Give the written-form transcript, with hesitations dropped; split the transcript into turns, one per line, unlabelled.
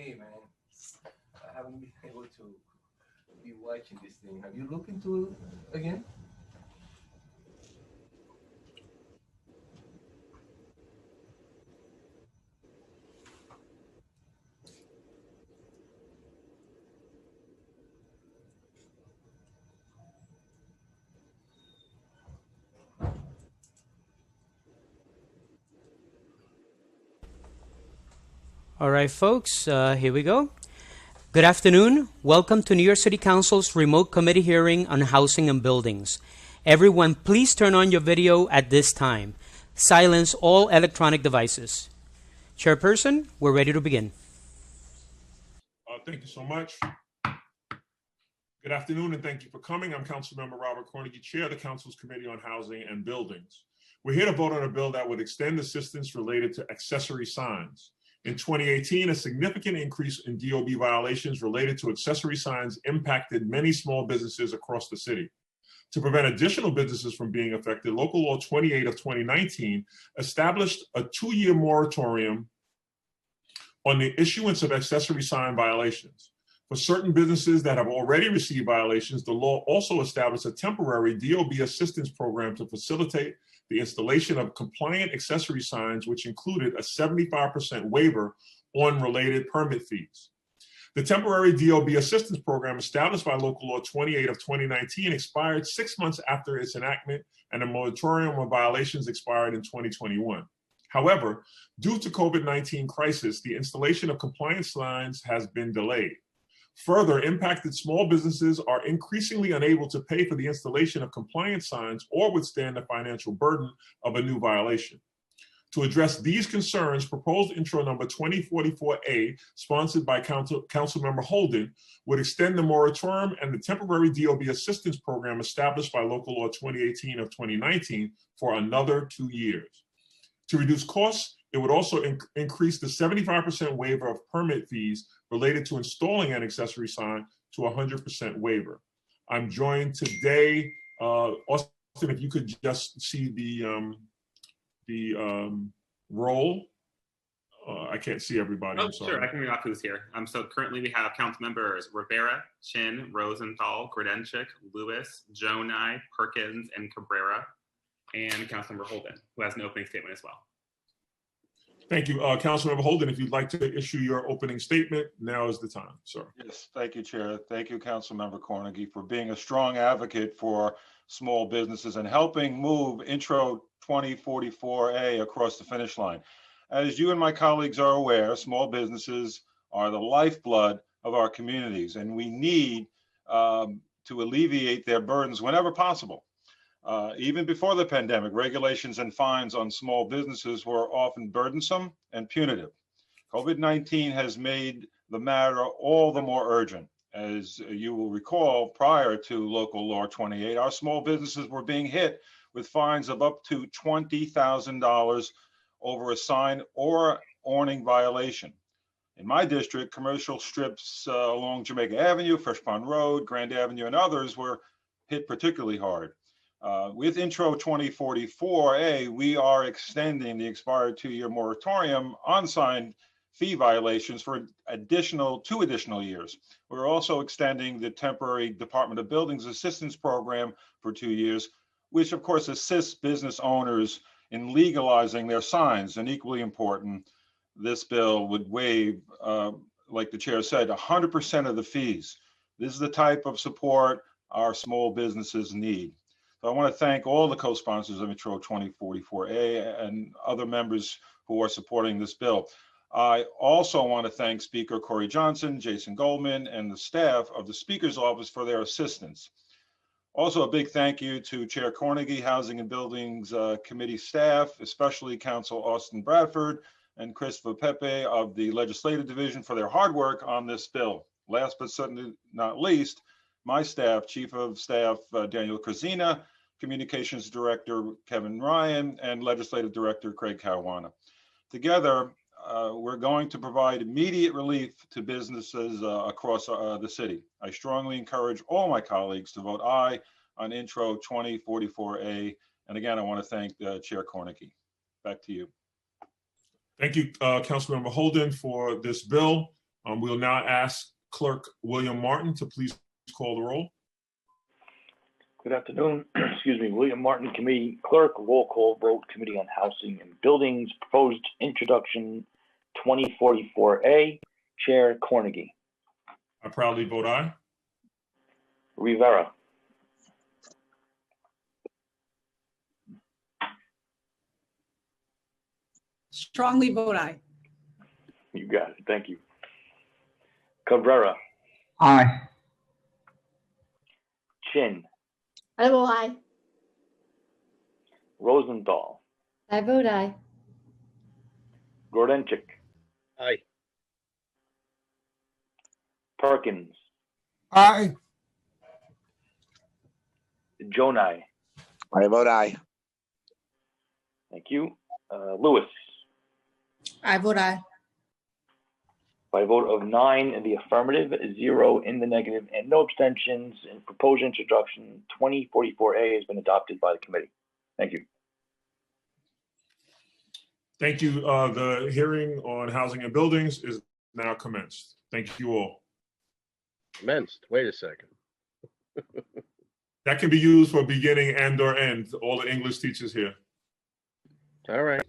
Hey man, I haven't been able to be watching this thing. Have you looked into it again?
All right, folks, here we go. Good afternoon. Welcome to New York City Council's remote committee hearing on housing and buildings. Everyone, please turn on your video at this time. Silence all electronic devices. Chairperson, we're ready to begin.
Thank you so much. Good afternoon, and thank you for coming. I'm Councilmember Robert Cornegy, Chair of the Council's Committee on Housing and Buildings. We're here to vote on a bill that would extend assistance related to accessory signs. In 2018, a significant increase in DOB violations related to accessory signs impacted many small businesses across the city. To prevent additional businesses from being affected, Local Law 28 of 2019 established a 2-year moratorium on the issuance of accessory sign violations. For certain businesses that have already received violations, the law also established a temporary DOB assistance program to facilitate the installation of compliant accessory signs, which included a 75% waiver on related permit fees. The temporary DOB assistance program established by Local Law 28 of 2019 expired 6 months after its enactment, and the moratorium on violations expired in 2021. However, due to COVID-19 crisis, the installation of compliant signs has been delayed. Further, impacted small businesses are increasingly unable to pay for the installation of compliant signs or withstand the financial burden of a new violation. To address these concerns, proposed intro number 2044A, sponsored by Councilmember Holden, would extend the moratorium and the temporary DOB assistance program established by Local Law 2018 of 2019 for another 2 years. To reduce costs, it would also increase the 75% waiver of permit fees related to installing an accessory sign to 100% waiver. I'm joined today, Austin, if you could just see the roll. I can't see everybody.
Oh, sure, I can read off who's here. So currently we have council members Rivera, Chin, Rosenthal, Grodenchik, Lewis, Jonai, Perkins, and Cabrera, and Councilmember Holden, who has an opening statement as well.
Thank you. Councilmember Holden, if you'd like to issue your opening statement, now is the time, sir.
Yes, thank you, Chair. Thank you, Councilmember Cornegy, for being a strong advocate for small businesses and helping move Intro 2044A across the finish line. As you and my colleagues are aware, small businesses are the lifeblood of our communities, and we need to alleviate their burdens whenever possible. Even before the pandemic, regulations and fines on small businesses were often burdensome and punitive. COVID-19 has made the matter all the more urgent. As you will recall, prior to Local Law 28, our small businesses were being hit with fines of up to $20,000 over a sign or awning violation. In my district, commercial strips along Jamaica Avenue, Fresh Pond Road, Grand Avenue, and others were hit particularly hard. With Intro 2044A, we are extending the expired 2-year moratorium on sign fee violations for 2 additional years. We're also extending the temporary Department of Buildings Assistance Program for 2 years, which of course assists business owners in legalizing their signs. And equally important, this bill would waive, like the chair said, 100% of the fees. This is the type of support our small businesses need. So I want to thank all the co-sponsors of Intro 2044A and other members who are supporting this bill. I also want to thank Speaker Corey Johnson, Jason Goldman, and the staff of the Speaker's office for their assistance. Also, a big thank you to Chair Cornegy, Housing and Buildings Committee staff, especially Council Austin Bradford and Chris Pepe of the Legislative Division for their hard work on this bill. Last but certainly not least, my staff, Chief of Staff Daniel Krazina, Communications Director Kevin Ryan, and Legislative Director Craig Caruana. Together, we're going to provide immediate relief to businesses across the city. I strongly encourage all my colleagues to vote aye on Intro 2044A. And again, I want to thank Chair Cornegy. Back to you.
Thank you, Councilmember Holden, for this bill. We'll now ask Clerk William Martin to please call the roll.
Good afternoon. Excuse me. William Martin, Committee Clerk, roll call vote, Committee on Housing and Buildings, proposed introduction 2044A, Chair Cornegy.
I proudly vote aye.
Rivera.
Strongly vote aye.
You got it. Thank you. Cabrera.
Aye.
Chin.
I vote aye.
Rosenthal.
I vote aye.
Grodenchik.
Aye.
Perkins.
Aye.
Jonai.
I vote aye.
Thank you. Lewis.
I vote aye.
By a vote of 9 in the affirmative, 0 in the negative, and no abstentions, and proposed introduction 2044A has been adopted by the committee. Thank you.
Thank you. The hearing on housing and buildings is now commenced. Thank you all.
Commenced. Wait a second.
That can be used for beginning and or end, all the English teachers here.
All right.